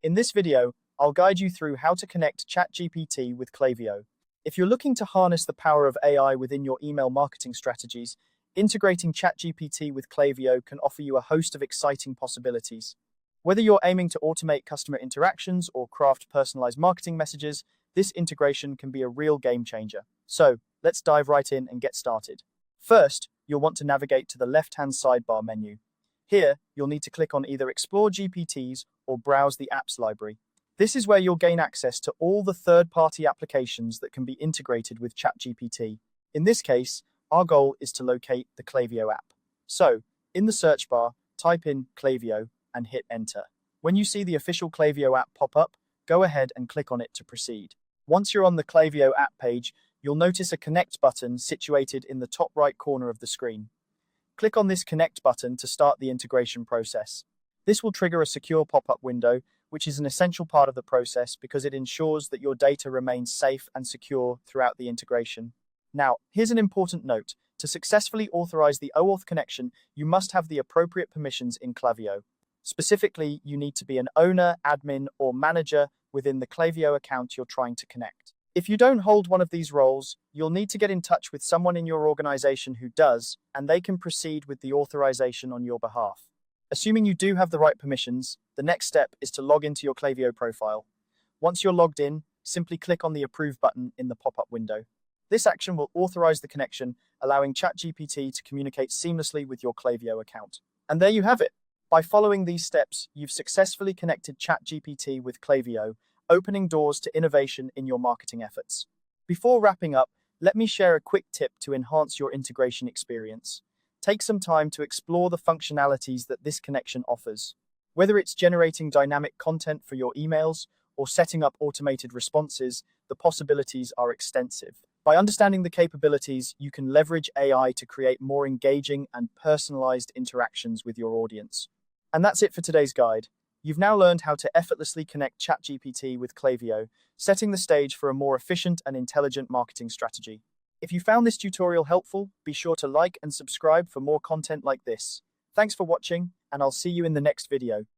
In this video, I'll guide you through how to connect ChatGPT with Klaviyo. If you're looking to harness the power of AI within your email marketing strategies, integrating ChatGPT with Klaviyo can offer you a host of exciting possibilities. Whether you're aiming to automate customer interactions or craft personalized marketing messages, this integration can be a real game changer. So, let's dive right in and get started. First, you'll want to navigate to the left-hand sidebar menu. Here, you'll need to click on either Explore GPTs or Browse the Apps library. This is where you'll gain access to all the third-party applications that can be integrated with ChatGPT. In this case, our goal is to locate the Klaviyo app. So, in the search bar, type in Klaviyo and hit enter. When you see the official Klaviyo app pop up, go ahead and click on it to proceed. Once you're on the Klaviyo app page, you'll notice a Connect button situated in the top right corner of the screen. Click on this Connect button to start the integration process. This will trigger a secure pop-up window, which is an essential part of the process because it ensures that your data remains safe and secure throughout the integration. Now, here's an important note. To successfully authorize the OAuth connection, you must have the appropriate permissions in Klaviyo. Specifically, you need to be an owner, admin, or manager within the Klaviyo account you're trying to connect. If you don't hold one of these roles, you'll need to get in touch with someone in your organization who does, and they can proceed with the authorization on your behalf. Assuming you do have the right permissions, the next step is to log into your Klaviyo profile. Once you're logged in, simply click on the Approve button in the pop-up window. This action will authorize the connection, allowing ChatGPT to communicate seamlessly with your Klaviyo account. And there you have it. By following these steps, you've successfully connected ChatGPT with Klaviyo, opening doors to innovation in your marketing efforts. Before wrapping up, let me share a quick tip to enhance your integration experience. Take some time to explore the functionalities that this connection offers. Whether it's generating dynamic content for your emails or setting up automated responses, the possibilities are extensive. By understanding the capabilities, you can leverage AI to create more engaging and personalized interactions with your audience. And that's it for today's guide. You've now learned how to effortlessly connect ChatGPT with Klaviyo, setting the stage for a more efficient and intelligent marketing strategy. If you found this tutorial helpful, be sure to like and subscribe for more content like this. Thanks for watching, and I'll see you in the next video.